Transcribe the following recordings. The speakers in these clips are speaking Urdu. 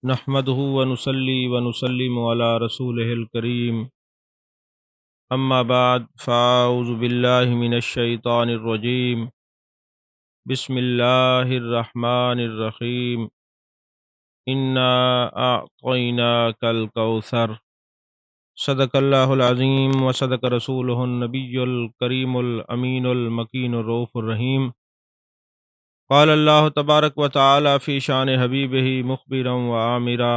نحمده ونصلي ونسلم على رسوله الكريم اما بعد فاعوذ باللہ من الشیطان الرجیم بسم اللہ الرحمن الرحیم انا اعطیناک الکوثر صدق اللہ العظیم وصدق رسولہ النبی الکریم الامین المکین الرؤوف الرحیم قال اللہ تبارک وتعالی فی شان حبیبہ مخبرا وآمرا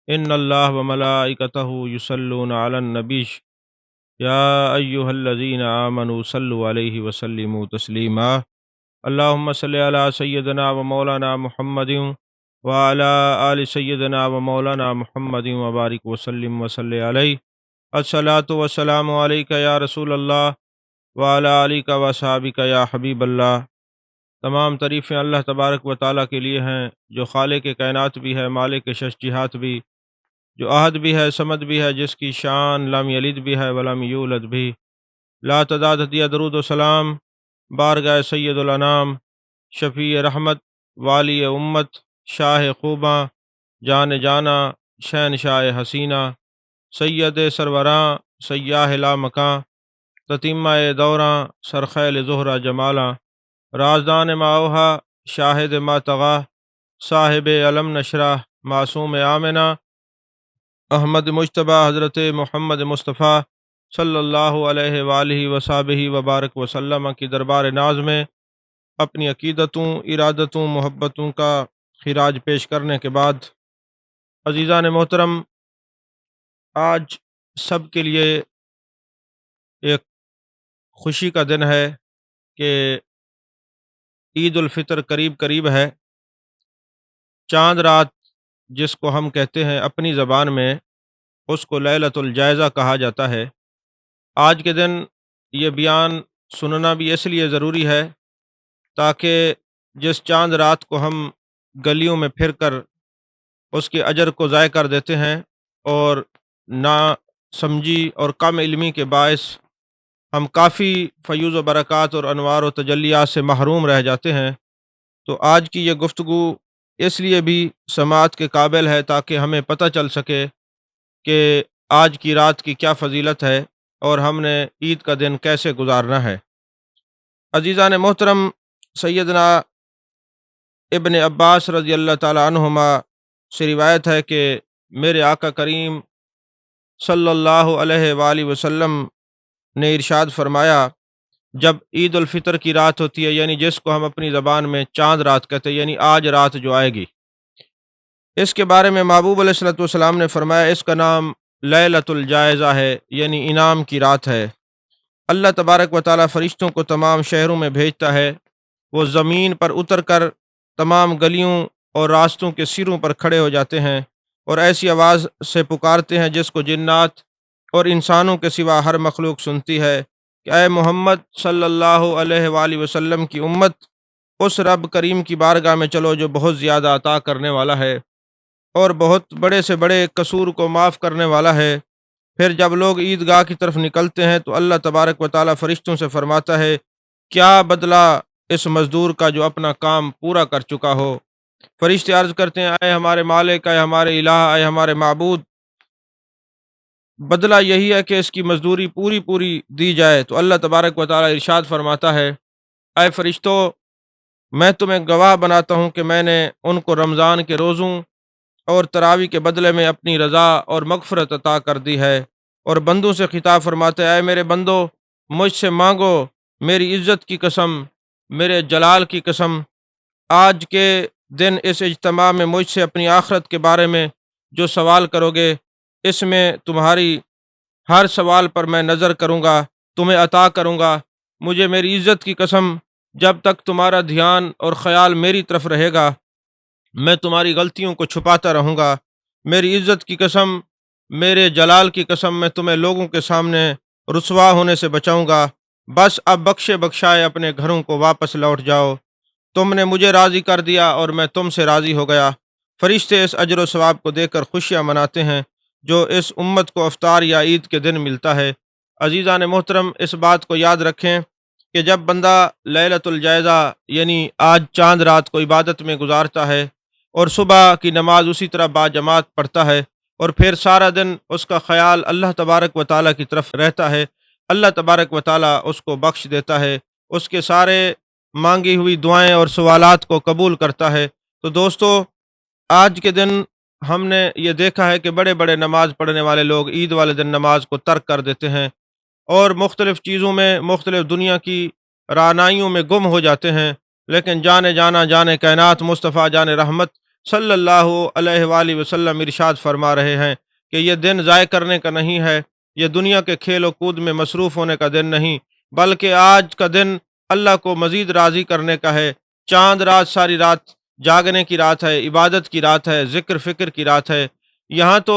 ان اللہ وملائکتہ یصلون علی النبی یا ایہا الذین آمنوا صلوا علیہ وسلموا تسلیما اللہم صلی علی سیدنا و مولانا محمد وعلی آل سیدنا و مولانا محمد وبارک وسلم وصلی علیہ الصلاۃ والسلام علیک یا رسول اللہ وعلی آلک و اصحابک یا حبیب اللہ۔ تمام تعریفیں اللہ تبارک و تعالیٰ کے لیے ہیں جو خالق کائنات بھی ہے، مالک شش جہات بھی، جو احد بھی ہے، صمد بھی ہے، جس کی شان لم یلد بھی ہے ولم یولد بھی۔ لا تعداد ہدیہ درود و سلام بارگاہ سید الانام، شفیع رحمت، والی امت، شاہ خوباں، جان جانا، شہنشاہ حسینہ، سید سروراں، سیاہ لا مکاں، تتیمہ دوراں، سرخیل زہرہ جمالاں، رازدان ماوہا، شاہد ما طغا، صاحب علم نشرہ، معصوم آمنہ، احمد مجتبیٰ، حضرت محمد مصطفیٰ صلی اللہ علیہ وآلہ وصحبہ وبارک وسلم کی دربار ناز میں اپنی عقیدتوں، ارادتوں، محبتوں کا خراج پیش کرنے کے بعد، عزیزان محترم، آج سب کے لیے ایک خوشی کا دن ہے کہ عید الفطر قریب قریب ہے۔ چاند رات جس کو ہم کہتے ہیں اپنی زبان میں، اس کو لیلۃ الجائزہ کہا جاتا ہے۔ آج کے دن یہ بیان سننا بھی اس لیے ضروری ہے تاکہ جس چاند رات کو ہم گلیوں میں پھر کر اس کے اجر کو ضائع کر دیتے ہیں اور نا سمجھی اور کم علمی کے باعث ہم کافی فیوز و برکات اور انوار و تجلیات سے محروم رہ جاتے ہیں، تو آج کی یہ گفتگو اس لیے بھی سماعت کے قابل ہے تاکہ ہمیں پتہ چل سکے کہ آج کی رات کی کیا فضیلت ہے اور ہم نے عید کا دن کیسے گزارنا ہے۔ عزیزان محترم، سیدنا ابن عباس رضی اللہ تعالی عنہما سے روایت ہے کہ میرے آقا کریم صلی اللہ علیہ وآلہ وسلم نے ارشاد فرمایا، جب عید الفطر کی رات ہوتی ہے، یعنی جس کو ہم اپنی زبان میں چاند رات کہتے ہیں، یعنی آج رات جو آئے گی، اس کے بارے میں محبوب علیہ الصلوۃ والسلام نے فرمایا اس کا نام لیلۃ الجائزہ ہے، یعنی انعام کی رات ہے۔ اللہ تبارک و تعالیٰ فرشتوں کو تمام شہروں میں بھیجتا ہے، وہ زمین پر اتر کر تمام گلیوں اور راستوں کے سروں پر کھڑے ہو جاتے ہیں اور ایسی آواز سے پکارتے ہیں جس کو جنات اور انسانوں کے سوا ہر مخلوق سنتی ہے کہ اے محمد صلی اللہ علیہ وآلہ وسلم کی امت، اس رب کریم کی بارگاہ میں چلو جو بہت زیادہ عطا کرنے والا ہے اور بہت بڑے سے بڑے قصور کو معاف کرنے والا ہے۔ پھر جب لوگ عیدگاہ کی طرف نکلتے ہیں تو اللہ تبارک و تعالیٰ فرشتوں سے فرماتا ہے، کیا بدلہ اس مزدور کا جو اپنا کام پورا کر چکا ہو؟ فرشتے عرض کرتے ہیں، اے ہمارے مالک، اے ہمارے الہ، اے ہمارے معبود، بدلہ یہی ہے کہ اس کی مزدوری پوری پوری دی جائے۔ تو اللہ تبارک و تعالیٰ ارشاد فرماتا ہے، اے فرشتوں، میں تمہیں گواہ بناتا ہوں کہ میں نے ان کو رمضان کے روزوں اور تراویح کے بدلے میں اپنی رضا اور مغفرت عطا کر دی ہے۔ اور بندوں سے خطاب فرماتے ہیں، اے میرے بندو، مجھ سے مانگو، میری عزت کی قسم، میرے جلال کی قسم، آج کے دن اس اجتماع میں مجھ سے اپنی آخرت کے بارے میں جو سوال کرو گے، اس میں تمہاری ہر سوال پر میں نظر کروں گا، تمہیں عطا کروں گا۔ مجھے میری عزت کی قسم، جب تک تمہارا دھیان اور خیال میری طرف رہے گا، میں تمہاری غلطیوں کو چھپاتا رہوں گا۔ میری عزت کی قسم، میرے جلال کی قسم، میں تمہیں لوگوں کے سامنے رسوا ہونے سے بچاؤں گا۔ بس اب بخشے بخشائے اپنے گھروں کو واپس لوٹ جاؤ، تم نے مجھے راضی کر دیا اور میں تم سے راضی ہو گیا۔ فرشتے اس اجر و ثواب کو دے کر خوشیاں مناتے ہیں جو اس امت کو افطار یا عید کے دن ملتا ہے۔ عزیزان محترم، اس بات کو یاد رکھیں کہ جب بندہ لیلۃ الجائزہ یعنی آج چاند رات کو عبادت میں گزارتا ہے اور صبح کی نماز اسی طرح باجماعت پڑھتا ہے، اور پھر سارا دن اس کا خیال اللہ تبارک و تعالیٰ کی طرف رہتا ہے، اللہ تبارک و تعالیٰ اس کو بخش دیتا ہے، اس کے سارے مانگی ہوئی دعائیں اور سوالات کو قبول کرتا ہے۔ تو دوستو، آج کے دن ہم نے یہ دیکھا ہے کہ بڑے بڑے نماز پڑھنے والے لوگ عید والے دن نماز کو ترک کر دیتے ہیں، اور مختلف چیزوں میں، مختلف دنیا کی رعنائیوں میں گم ہو جاتے ہیں، لیکن جانے جانا جانے کائنات مصطفیٰ جان رحمت صلی اللہ علیہ وآلہ وسلم ارشاد فرما رہے ہیں کہ یہ دن ضائع کرنے کا نہیں ہے، یہ دنیا کے کھیل و کود میں مصروف ہونے کا دن نہیں، بلکہ آج کا دن اللہ کو مزید راضی کرنے کا ہے۔ چاند رات، ساری رات جاگنے کی رات ہے، عبادت کی رات ہے، ذکر فکر کی رات ہے۔ یہاں تو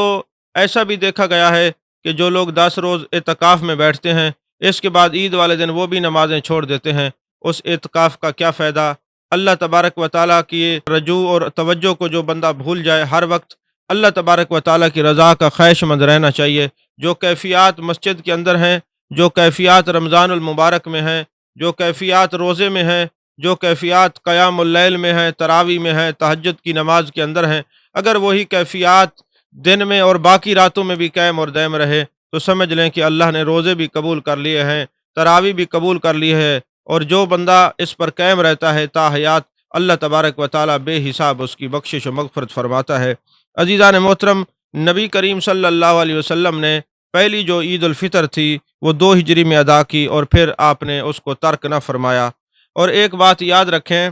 ایسا بھی دیکھا گیا ہے کہ جو لوگ 10 روز اعتکاف میں بیٹھتے ہیں، اس کے بعد عید والے دن وہ بھی نمازیں چھوڑ دیتے ہیں، اس اعتکاف کا کیا فائدہ؟ اللہ تبارک و تعالیٰ کی رجوع اور توجہ کو جو بندہ بھول جائے، ہر وقت اللہ تبارک و تعالیٰ کی رضا کا خواہش مند رہنا چاہیے۔ جو کیفیات مسجد کے اندر ہیں، جو کیفیات رمضان المبارک میں ہیں، جو کیفیات روزے میں ہیں، جو کیفیات قیام اللیل میں ہیں، تراویح میں ہیں، تہجد کی نماز کے اندر ہیں، اگر وہی کیفیات دن میں اور باقی راتوں میں بھی قائم اور دائم رہے تو سمجھ لیں کہ اللہ نے روزے بھی قبول کر لیے ہیں، تراویح بھی قبول کر لی ہے، اور جو بندہ اس پر قائم رہتا ہے تا حیات، اللہ تبارک و تعالیٰ بے حساب اس کی بخشش و مغفرت فرماتا ہے۔ عزیزان محترم، نبی کریم صلی اللہ علیہ وسلم نے پہلی جو عید الفطر تھی وہ 2 ہجری میں ادا کی، اور پھر آپ نے اس کو ترک نہ فرمایا۔ اور ایک بات یاد رکھیں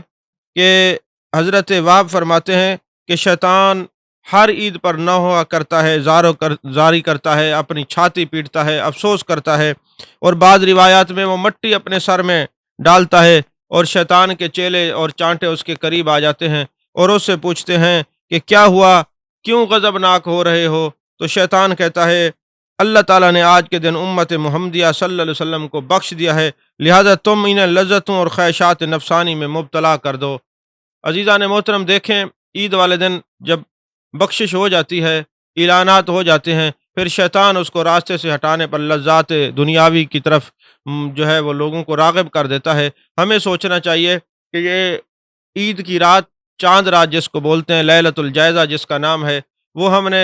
کہ حضرت وہب فرماتے ہیں کہ شیطان ہر عید پر نہ ہوا کرتا ہے، زاری کرتا ہے، اپنی چھاتی پیٹتا ہے، افسوس کرتا ہے، اور بعض روایات میں وہ مٹی اپنے سر میں ڈالتا ہے، اور شیطان کے چیلے اور چانٹے اس کے قریب آ جاتے ہیں اور اس سے پوچھتے ہیں کہ کیا ہوا، کیوں غضبناک ہو رہے ہو؟ تو شیطان کہتا ہے اللہ تعالیٰ نے آج کے دن امت محمدیہ صلی اللہ علیہ وسلم کو بخش دیا ہے، لہذا تم انہیں لذتوں اور خواہشات نفسانی میں مبتلا کر دو۔ عزیزان محترم، دیکھیں عید والے دن جب بخشش ہو جاتی ہے، اعلانات ہو جاتے ہیں، پھر شیطان اس کو راستے سے ہٹانے پر لذات دنیاوی کی طرف جو ہے وہ لوگوں کو راغب کر دیتا ہے۔ ہمیں سوچنا چاہیے کہ یہ عید کی رات، چاند رات جس کو بولتے ہیں، لیلۃ الجائزہ جس کا نام ہے، وہ ہم نے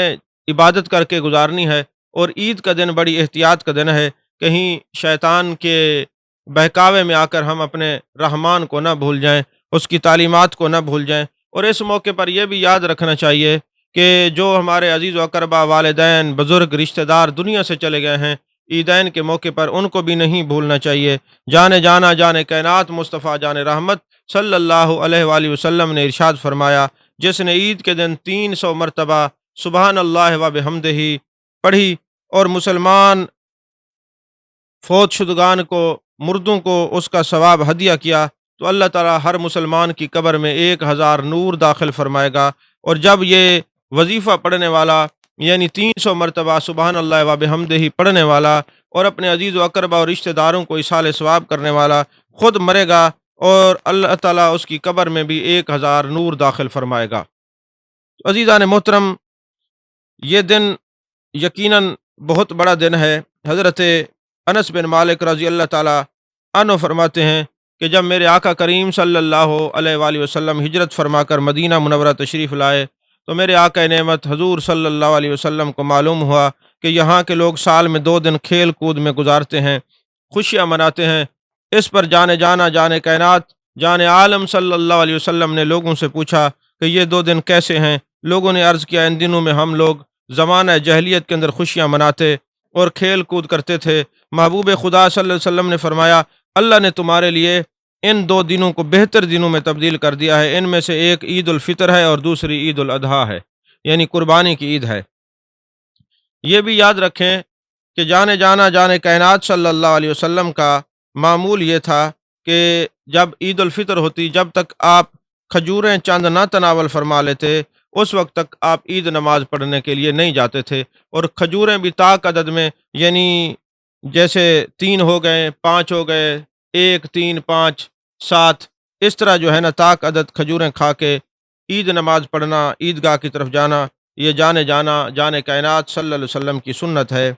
عبادت کر کے گزارنی ہے، اور عید کا دن بڑی احتیاط کا دن ہے، کہیں شیطان کے بہکاوے میں آ کر ہم اپنے رحمان کو نہ بھول جائیں، اس کی تعلیمات کو نہ بھول جائیں۔ اور اس موقع پر یہ بھی یاد رکھنا چاہیے کہ جو ہمارے عزیز و اقربا، والدین، بزرگ، رشتہ دار دنیا سے چلے گئے ہیں، عیدین کے موقع پر ان کو بھی نہیں بھولنا چاہیے۔ جانے جانا جانے کائنات مصطفیٰ جان رحمت صلی اللہ علیہ وآلہ وسلم نے ارشاد فرمایا، جس نے عید کے دن 300 مرتبہ سبحان اللہ و بحمدہ پڑھی اور مسلمان فوت شدگان کو، مردوں کو اس کا ثواب ہدیہ کیا، تو اللہ تعالیٰ ہر مسلمان کی قبر میں 1000 نور داخل فرمائے گا۔ اور جب یہ وظیفہ پڑھنے والا، یعنی 300 مرتبہ سبحان اللہ و بحمدہ پڑھنے والا، اور اپنے عزیز و اقربا اور رشتہ داروں کو اصال ثواب کرنے والا خود مرے گا، اور اللہ تعالیٰ اس کی قبر میں بھی 1000 نور داخل فرمائے گا۔ عزیزان محترم، یہ دن یقیناً بہت بڑا دن ہے۔ حضرت انس بن مالک رضی اللہ تعالیٰ عنہ فرماتے ہیں کہ جب میرے آقا کریم صلی اللہ علیہ وآلہ وسلم ہجرت فرما کر مدینہ منورہ تشریف لائے، تو میرے آقا نعمت حضور صلی اللہ علیہ وسلم کو معلوم ہوا کہ یہاں کے لوگ سال میں 2 دن کھیل کود میں گزارتے ہیں، خوشیاں مناتے ہیں۔ اس پر جانے جانا جانے کائنات جان عالم صلی اللہ علیہ وسلم نے لوگوں سے پوچھا کہ یہ 2 دن کیسے ہیں؟ لوگوں نے عرض کیا، ان دنوں میں ہم لوگ زمانہ جاہلیت کے اندر خوشیاں مناتے اور کھیل کود کرتے تھے۔ محبوب خدا صلی اللہ علیہ وسلم نے فرمایا، اللہ نے تمہارے لیے ان 2 دنوں کو بہتر دنوں میں تبدیل کر دیا ہے، ان میں سے ایک عید الفطر ہے اور دوسری عید الاضحیٰ ہے، یعنی قربانی کی عید ہے۔ یہ بھی یاد رکھیں کہ جانے جانا جانے کائنات صلی اللہ علیہ وسلم کا معمول یہ تھا کہ جب عید الفطر ہوتی، جب تک آپ کھجوریں چند نہ تناول فرما لیتے، اس وقت تک آپ عید نماز پڑھنے کے لیے نہیں جاتے تھے، اور کھجوریں بھی طاق عدد میں، یعنی جیسے 3 ہو گئے، 5 ہو گئے، 1 3 5 7، اس طرح جو ہے نا طاق عدد کھجوریں کھا کے عید نماز پڑھنا، عیدگاہ کی طرف جانا، یہ جانے جانا جانے کائنات صلی اللہ علیہ وسلم کی سنت ہے۔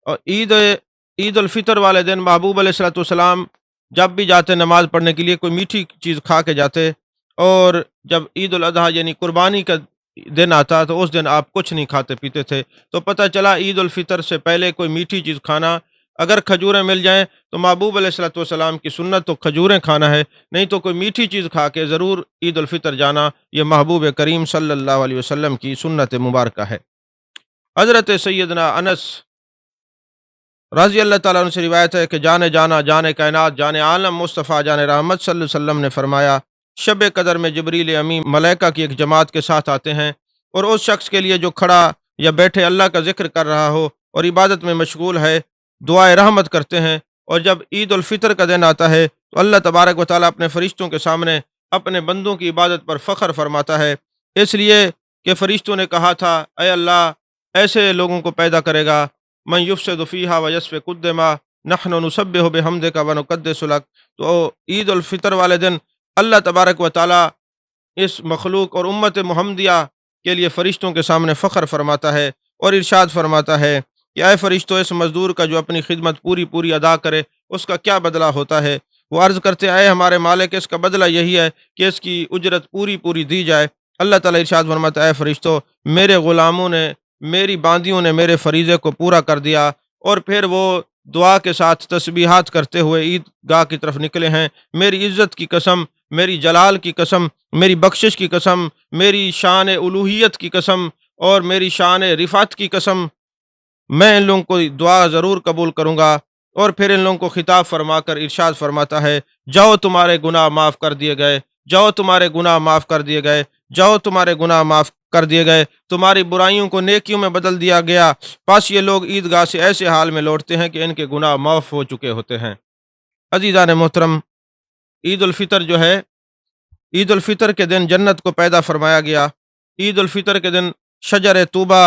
اور عید الفطر والے دن محبوب علیہ الصلوۃ والسلام جب بھی جاتے نماز پڑھنے کے لیے، کوئی میٹھی چیز کھا کے جاتے، اور جب عید الاضحیٰ یعنی قربانی کا دن آتا تو اس دن آپ کچھ نہیں کھاتے پیتے تھے۔ تو پتہ چلا عید الفطر سے پہلے کوئی میٹھی چیز کھانا، اگر کھجوریں مل جائیں تو محبوب علیہ الصلوۃ والسلام کی سنت تو کھجوریں کھانا ہے، نہیں تو کوئی میٹھی چیز کھا کے ضرور عید الفطر جانا، یہ محبوب کریم صلی اللہ علیہ وسلم کی سنت مبارکہ ہے۔ حضرت سیدنا انس رضی اللہ تعالیٰ عنہ سے روایت ہے کہ جان کائنات، جان عالم مصطفیٰ جان رحمت صلی اللہ علیہ وسلم نے فرمایا، شب قدر میں جبریل امین ملائکہ کی ایک جماعت کے ساتھ آتے ہیں، اور اس شخص کے لیے جو کھڑا یا بیٹھے اللہ کا ذکر کر رہا ہو اور عبادت میں مشغول ہے، دعائے رحمت کرتے ہیں۔ اور جب عید الفطر کا دن آتا ہے تو اللہ تبارک و تعالیٰ اپنے فرشتوں کے سامنے اپنے بندوں کی عبادت پر فخر فرماتا ہے، اس لیے کہ فرشتوں نے کہا تھا اے اللہ ایسے لوگوں کو پیدا کرے گا، من یفسد فیہا ویسفک الدماء نحن نسبح بحمدک ونقدس لک۔ تو عید الفطر والے دن اللہ تبارک و تعالیٰ اس مخلوق اور امت محمدیہ کے لیے فرشتوں کے سامنے فخر فرماتا ہے اور ارشاد فرماتا ہے کہ اے فرشتوں، اس مزدور کا جو اپنی خدمت پوری ادا کرے اس کا کیا بدلہ ہوتا ہے؟ وہ عرض کرتے اے ہمارے مالک، اس کا بدلہ یہی ہے کہ اس کی اجرت پوری دی جائے۔ اللہ تعالیٰ ارشاد فرماتا ہے اے فرشتوں، میرے غلاموں نے، میری باندیوں نے میرے فریضے کو پورا کر دیا، اور پھر وہ دعا کے ساتھ تسبیحات کرتے ہوئے عید گاہ کی طرف نکلے ہیں۔ میری عزت کی قسم، میری جلال کی قسم، میری بخشش کی قسم، میری شان الوہیت کی قسم اور میری شان رفعت کی قسم، میں ان لوگوں کو دعا ضرور قبول کروں گا۔ اور پھر ان لوگوں کو خطاب فرما کر ارشاد فرماتا ہے جاؤ تمہارے گناہ معاف کر دیے گئے، جاؤ تمہارے گناہ معاف کر دیے گئے، جاؤ تمہارے گناہ معاف کر دیے گئے، تمہاری برائیوں کو نیکیوں میں بدل دیا گیا۔ پس یہ لوگ عیدگاہ سے ایسے حال میں لوٹتے ہیں کہ ان کے گناہ معاف ہو چکے ہوتے ہیں۔ عزیزان محترم، عید الفطر جو ہے، عید الفطر کے دن جنت کو پیدا فرمایا گیا۔ عید الفطر کے دن شجر طوبہ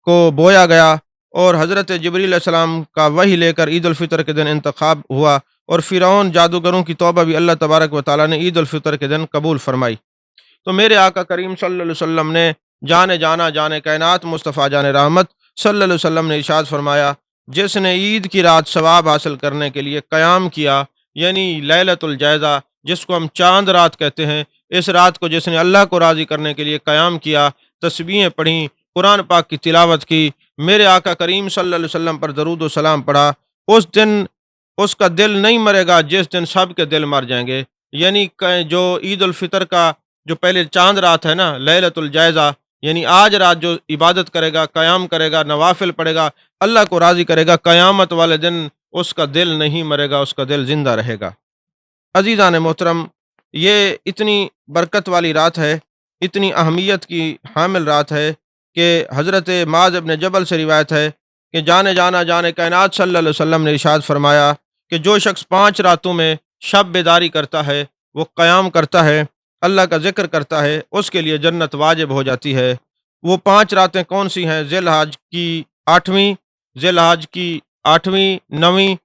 کو بویا گیا، اور حضرت جبریل علیہ السلام کا وحی لے کر عید الفطر کے دن انتخاب ہوا، اور فرعون جادوگروں کی توبہ بھی اللہ تبارک و تعالیٰ نے عید الفطر کے دن قبول فرمائی۔ تو میرے آقا کریم صلی اللہ علیہ وسلم نے جان کائنات مصطفیٰ جان رحمت صلی اللہ علیہ وسلم نے ارشاد فرمایا، جس نے عید کی رات ثواب حاصل کرنے کے لیے قیام کیا، یعنی لیلۃ الجائزہ جس کو ہم چاند رات کہتے ہیں، اس رات کو جس نے اللہ کو راضی کرنے کے لیے قیام کیا، تسبیحیں پڑھیں، قرآن پاک کی تلاوت کی، میرے آقا کریم صلی اللہ علیہ وسلم پر درود و سلام پڑھا، اس دن اس کا دل نہیں مرے گا جس دن سب کے دل مر جائیں گے۔ یعنی جو عید الفطر کا جو پہلے چاند رات ہے نا، لیلۃ الجائزہ، یعنی آج رات جو عبادت کرے گا، قیام کرے گا، نوافل پڑھے گا، اللہ کو راضی کرے گا، قیامت والے دن اس کا دل نہیں مرے گا، اس کا دل زندہ رہے گا۔ عزیزان محترم، یہ اتنی برکت والی رات ہے، اتنی اہمیت کی حامل رات ہے کہ حضرت معاذ بن جبل سے روایت ہے کہ جان کائنات صلی اللہ علیہ وسلم نے ارشاد فرمایا کہ جو شخص 5 راتوں میں شب بیداری کرتا ہے، وہ قیام کرتا ہے، اللہ کا ذکر کرتا ہے، اس کے لیے جنت واجب ہو جاتی ہے۔ وہ 5 راتیں کون سی ہیں؟ ذی الحج کی 8ویں، ذی الحج کی 8ویں، 9ویں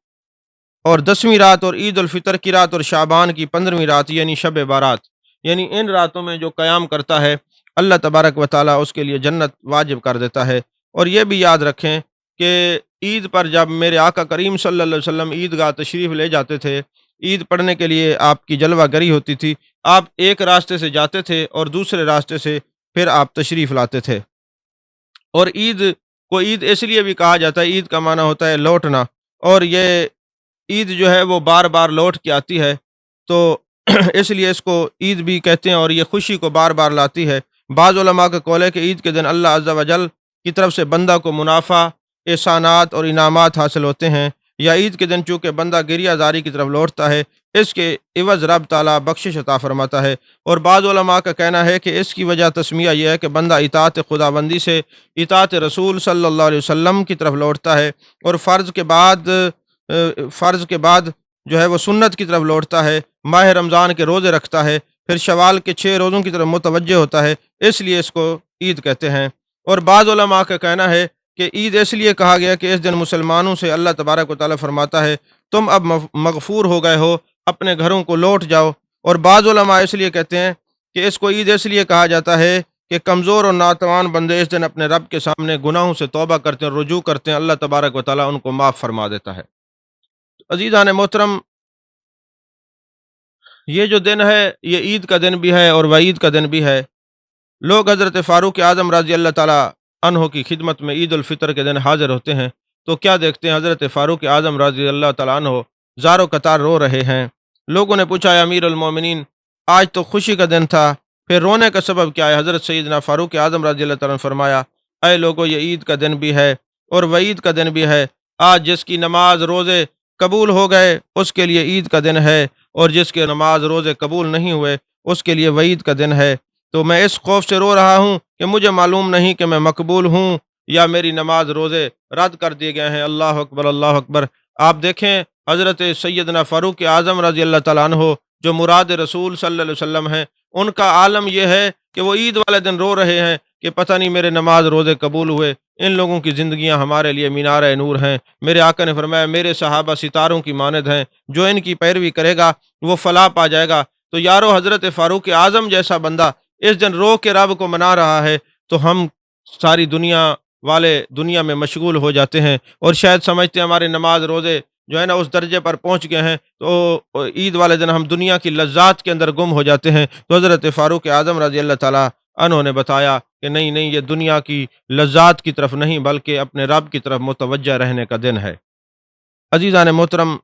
اور 10ویں رات، اور عید الفطر کی رات، اور شعبان کی 15ویں رات یعنی شب بارات۔ یعنی ان راتوں میں جو قیام کرتا ہے، اللہ تبارک و تعالیٰ اس کے لیے جنت واجب کر دیتا ہے۔ اور یہ بھی یاد رکھیں کہ عید پر جب میرے آقا کریم صلی اللہ علیہ وسلم عید گاہ تشریف لے جاتے تھے، عید پڑھنے کے لیے آپ کی جلوہ گری ہوتی تھی، آپ ایک راستے سے جاتے تھے اور دوسرے راستے سے پھر آپ تشریف لاتے تھے۔ اور عید کو عید اس لیے بھی کہا جاتا ہے، عید کا معنی ہوتا ہے لوٹنا، اور یہ عید جو ہے وہ بار بار لوٹ کے آتی ہے، تو اس لیے اس کو عید بھی کہتے ہیں، اور یہ خوشی کو بار بار لاتی ہے۔ بعض علماء کا قول ہے کہ عید کے دن اللہ عز و جل کی طرف سے بندہ کو منافع، احسانات اور انعامات حاصل ہوتے ہیں، یا عید کے دن چونکہ بندہ گریہ زاری کی طرف لوٹتا ہے، اس کے عوض رب تعالیٰ بخشش عطا فرماتا ہے۔ اور بعض علماء کا کہنا ہے کہ اس کی وجہ تسمیہ یہ ہے کہ بندہ اطاعت خداوندی سے اطاعت رسول صلی اللہ علیہ وسلم کی طرف لوٹتا ہے، اور فرض کے بعد جو ہے وہ سنت کی طرف لوٹتا ہے، ماہ رمضان کے روزے رکھتا ہے، پھر شوال کے 6 روزوں کی طرف متوجہ ہوتا ہے، اس لیے اس کو عید کہتے ہیں۔ اور بعض علماء کا کہنا ہے کہ عید اس لیے کہا گیا کہ اس دن مسلمانوں سے اللہ تبارک و تعالیٰ فرماتا ہے تم اب مغفور ہو گئے ہو، اپنے گھروں کو لوٹ جاؤ۔ اور بعض علماء اس لیے کہتے ہیں کہ اس کو عید اس لیے کہا جاتا ہے کہ کمزور اور ناتوان بندے اس دن اپنے رب کے سامنے گناہوں سے توبہ کرتے ہیں، رجوع کرتے ہیں، اللہ تبارک و تعالیٰ ان کو معاف فرما دیتا ہے۔ عزیزان محترم، یہ جو دن ہے یہ عید کا دن بھی ہے اور وعید کا دن بھی ہے۔ لوگ حضرت فاروق اعظم رضی اللہ تعالیٰ عنہ کی خدمت میں عید الفطر کے دن حاضر ہوتے ہیں، تو کیا دیکھتے ہیں حضرت فاروق اعظم رضی اللہ تعالیٰ عنہ زار و قطار رو رہے ہیں۔ لوگوں نے پوچھا اے امیر المومنین، آج تو خوشی کا دن تھا، پھر رونے کا سبب کیا ہے؟ حضرت سیدنا فاروق اعظم رضی اللہ تعالیٰ عنہ نے فرمایا، اے لوگو، یہ عید کا دن بھی ہے اور وعید کا دن بھی ہے۔ آج جس کی نماز روزے قبول ہو گئے اس کے لیے عید کا دن ہے، اور جس کے نماز روزے قبول نہیں ہوئے اس کے لیے وعید کا دن ہے۔ تو میں اس خوف سے رو رہا ہوں کہ مجھے معلوم نہیں کہ میں مقبول ہوں یا میری نماز روزے رد کر دیے گئے ہیں۔ اللہ اکبر، اللہ اکبر۔ آپ دیکھیں حضرت سیدنا فاروق اعظم رضی اللہ تعالیٰ عنہ جو مراد رسول صلی اللہ علیہ وسلم ہیں، ان کا عالم یہ ہے کہ وہ عید والے دن رو رہے ہیں کہ پتہ نہیں میرے نماز روزے قبول ہوئے۔ ان لوگوں کی زندگیاں ہمارے لیے مینار نور ہیں۔ میرے آقا نے فرمایا میرے صحابہ ستاروں کی مانند ہیں، جو ان کی پیروی کرے گا وہ فلاح پا جائے گا۔ تو یارو، حضرت فاروق اعظم جیسا بندہ اس دن رو کے رب کو منا رہا ہے، تو ہم ساری دنیا والے دنیا میں مشغول ہو جاتے ہیں اور شاید سمجھتے ہیں ہمارے نماز روزے جو ہے نا اس درجے پر پہنچ گئے ہیں، تو عید والے دن ہم دنیا کی لذات کے اندر گم ہو جاتے ہیں۔ تو حضرت فاروق اعظم رضی اللہ تعالیٰ عنہ نے بتایا کہ نہیں نہیں، یہ دنیا کی لذات کی طرف نہیں بلکہ اپنے رب کی طرف متوجہ رہنے کا دن ہے۔ عزیزان محترم،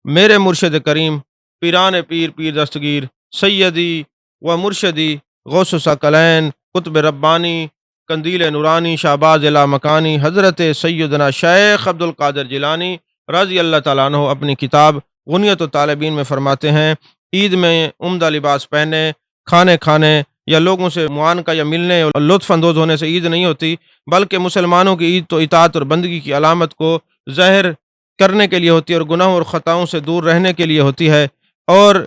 میرے مرشد کریم پیران پیر پیر دستگیر سیدی و مرشدی غوث ثقلین قطب ربانی قندیل نورانی شہباز الا مکانی حضرت سیدنا شیخ عبد القادر جیلانی رضی اللہ تعالیٰ عنہ اپنی کتاب غنیت الطالبین میں فرماتے ہیں، عید میں عمدہ لباس پہننے، کھانے کھانے یا لوگوں سے معانقہ یا ملنے اور لطف اندوز ہونے سے عید نہیں ہوتی، بلکہ مسلمانوں کی عید تو اطاعت اور بندگی کی علامت کو ظاہر کرنے کے لیے ہوتی ہے اور گناہوں اور خطاؤں سے دور رہنے کے لیے ہوتی ہے، اور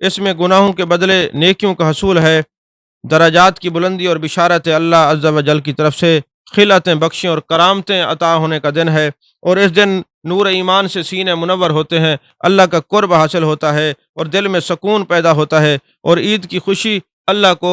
اس میں گناہوں کے بدلے نیکیوں کا حصول ہے، درجات کی بلندی اور بشارت اللہ عز و جل کی طرف سے خلعتیں بخشیں اور کرامتیں عطا ہونے کا دن ہے، اور اس دن نور ایمان سے سینے منور ہوتے ہیں، اللہ کا قرب حاصل ہوتا ہے اور دل میں سکون پیدا ہوتا ہے، اور عید کی خوشی اللہ کو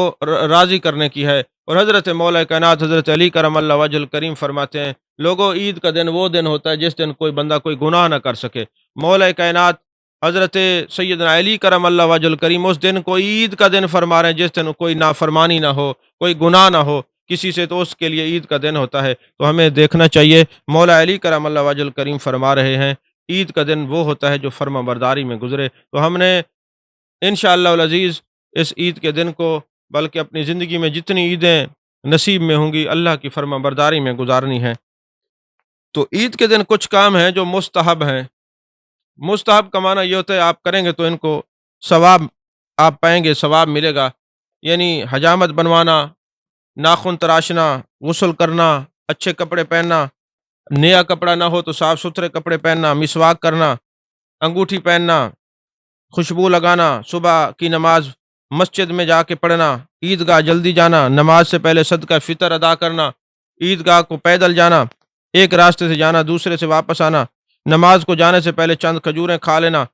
راضی کرنے کی ہے۔ اور حضرت مولا کائنات حضرت علی کرم اللہ وجہ الکریم فرماتے ہیں، لوگوں، عید کا دن وہ دن ہوتا ہے جس دن کوئی بندہ کوئی گناہ نہ کر سکے۔ مولا کائنات حضرت سیدنا علی کرم اللہ وجہ الکریم اس دن کو عید کا دن فرما رہے ہیں جس دن کوئی نافرمانی نہ ہو، کوئی گناہ نہ ہو کسی سے، تو اس کے لیے عید کا دن ہوتا ہے۔ تو ہمیں دیکھنا چاہیے، مولا علی کرم اللہ وجہ الکریم فرما رہے ہیں عید کا دن وہ ہوتا ہے جو فرما برداری میں گزرے۔ تو ہم نے انشاءاللہ العزیز اس عید کے دن کو، بلکہ اپنی زندگی میں جتنی عیدیں نصیب میں ہوں گی، اللہ کی فرما برداری میں گزارنی ہے۔ تو عید کے دن کچھ کام ہیں جو مستحب ہیں۔ مستحب کا معنی یہ ہوتا ہے آپ کریں گے تو ان کو ثواب آپ پائیں گے، ثواب ملے گا، یعنی حجامت بنوانا، ناخن تراشنا، غسل کرنا، اچھے کپڑے پہننا، نیا کپڑا نہ ہو تو صاف ستھرے کپڑے پہننا، مسواک کرنا، انگوٹھی پہننا، خوشبو لگانا، صبح کی نماز مسجد میں جا کے پڑھنا، عیدگاہ جلدی جانا، نماز سے پہلے صدقہ فطر ادا کرنا، عیدگاہ کو پیدل جانا، ایک راستے سے جانا دوسرے سے واپس آنا، نماز کو جانے سے پہلے چند کھجوریں کھا لینا،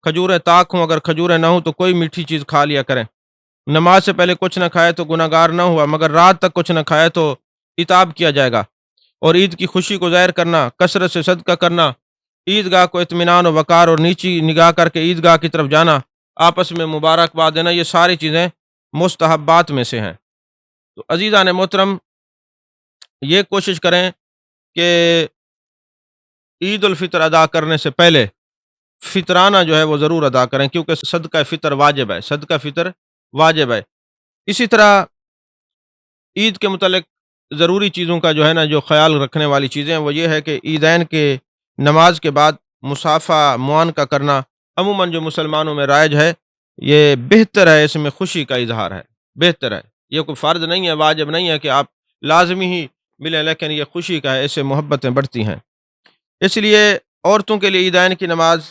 کھجوریں طاق ہوں، اگر کھجوریں نہ ہوں تو کوئی میٹھی چیز کھا لیا کریں، نماز سے پہلے کچھ نہ کھائے تو گناہ گار نہ ہوا، مگر رات تک کچھ نہ کھائے تو عتاب کیا جائے گا، اور عید کی خوشی کو ظاہر کرنا، کثرت سے صدقہ کرنا، عیدگاہ کو اطمینان و وقار اور نیچی نگاہ کر کے عیدگاہ کی طرف جانا، آپس میں مبارکباد دینا، یہ ساری چیزیں مستحبات میں سے ہیں۔ تو عزیزان محترم، یہ کوشش کریں کہ عید الفطر ادا کرنے سے پہلے فطرانہ جو ہے وہ ضرور ادا کریں، کیونکہ صدقہ فطر واجب ہے، صدقہ فطر واجب ہے۔ اسی طرح عید کے متعلق ضروری چیزوں کا جو ہے نا، جو خیال رکھنے والی چیزیں وہ یہ ہے کہ عیدین کے نماز کے بعد مصافحہ معانقہ کرنا عموماً جو مسلمانوں میں رائج ہے، یہ بہتر ہے، اس میں خوشی کا اظہار ہے، بہتر ہے، یہ کوئی فرض نہیں ہے، واجب نہیں ہے کہ آپ لازمی ہی ملیں، لیکن یہ خوشی کا ہے، اس سے محبتیں بڑھتی ہیں۔ اس لیے عورتوں کے لیے عیدین کی نماز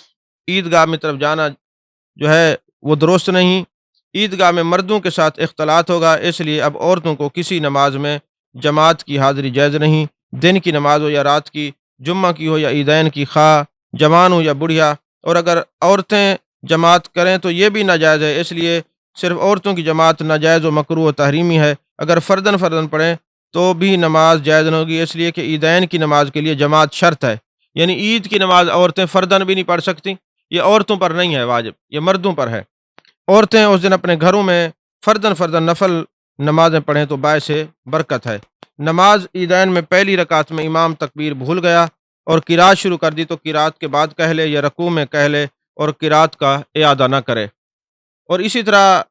عیدگاہ میں طرف جانا جو ہے وہ درست نہیں، عیدگاہ میں مردوں کے ساتھ اختلاط ہوگا، اس لیے اب عورتوں کو کسی نماز میں جماعت کی حاضری جائز نہیں، دن کی نماز ہو یا رات کی، جمعہ کی ہو یا عیدین کی، خواہ جوان ہو یا بڑھیا، اور اگر عورتیں جماعت کریں تو یہ بھی ناجائز ہے، اس لیے صرف عورتوں کی جماعت ناجائز و مکروہ و تحریمی ہے، اگر فردن فردن پڑھیں تو بھی نماز جائز نہ ہوگی، اس لیے کہ عیدین کی نماز کے لیے جماعت شرط ہے، یعنی عید کی نماز عورتیں فردن بھی نہیں پڑھ سکتی، یہ عورتوں پر نہیں ہے واجب، یہ مردوں پر ہے، عورتیں اس دن اپنے گھروں میں فرداً فرداً نفل نمازیں پڑھیں تو باعث برکت ہے۔ نماز عیدین میں پہلی رکعت میں امام تکبیر بھول گیا اور قرات شروع کر دی تو قرات کے بعد کہہ لے یا رکوع میں کہہ لے اور قرات کا اعادہ نہ کرے۔ اور اسی طرح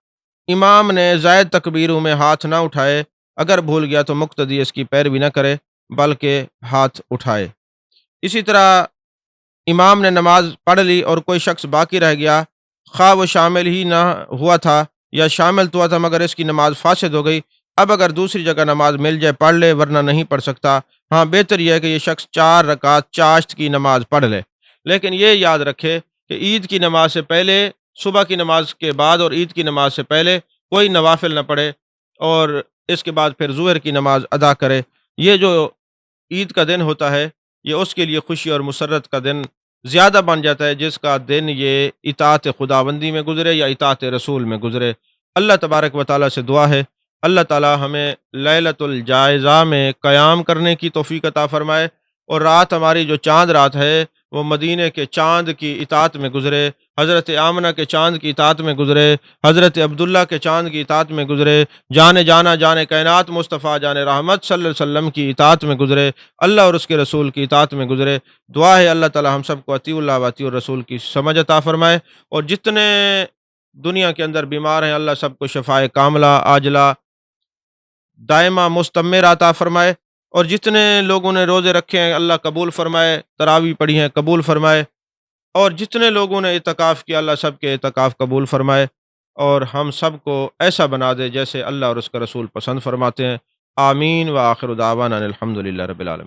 امام نے زائد تکبیروں میں ہاتھ نہ اٹھائے، اگر بھول گیا تو مقتدی اس کی پیروی نہ کرے بلکہ ہاتھ اٹھائے۔ اسی طرح امام نے نماز پڑھ لی اور کوئی شخص باقی رہ گیا، خواہ وہ شامل ہی نہ ہوا تھا یا شامل تو ہوا تھا مگر اس کی نماز فاسد ہو گئی، اب اگر دوسری جگہ نماز مل جائے پڑھ لے ورنہ نہیں پڑھ سکتا۔ ہاں بہتر یہ ہے کہ یہ شخص 4 رکعت چاشت کی نماز پڑھ لے، لیکن یہ یاد رکھے کہ عید کی نماز سے پہلے، صبح کی نماز کے بعد اور عید کی نماز سے پہلے کوئی نوافل نہ پڑھے اور اس کے بعد پھر ظہر کی نماز ادا کرے۔ یہ جو عید کا دن ہوتا ہے یہ اس کے لیے خوشی اور مسرت کا دن زیادہ بن جاتا ہے جس کا دن یہ اطاعت خداوندی میں گزرے یا اطاعت رسول میں گزرے۔ اللہ تبارک و تعالیٰ سے دعا ہے اللہ تعالیٰ ہمیں لیلۃ الجائزہ میں قیام کرنے کی توفیق عطا فرمائے اور رات ہماری جو چاند رات ہے وہ مدینے کے چاند کی اطاعت میں گزرے، حضرت آمنہ کے چاند کی اطاعت میں گزرے، حضرت عبداللہ کے چاند کی اطاعت میں گزرے، جان جانا جان کائنات مصطفیٰ جان رحمت صلی اللہ علیہ وسلم کی اطاعت میں گزرے، اللہ اور اس کے رسول کی اطاعت میں گزرے۔ دعا ہے اللہ تعالی ہم سب کو اطیع اللہ و اطیع الرسول کی سمجھ عطا فرمائے، اور جتنے دنیا کے اندر بیمار ہیں اللہ سب کو شفائے کاملہ عاجلہ دائمہ مستمر عطا فرمائے، اور جتنے لوگوں نے روزے رکھے ہیں اللہ قبول فرمائے، تراویح پڑھی ہیں قبول فرمائے، اور جتنے لوگوں نے اعتکاف کیا اللہ سب کے اعتکاف قبول فرمائے، اور ہم سب کو ایسا بنا دے جیسے اللہ اور اس کا رسول پسند فرماتے ہیں۔ آمین، وآخر دعوانا ان الحمد للہ رب العالمین۔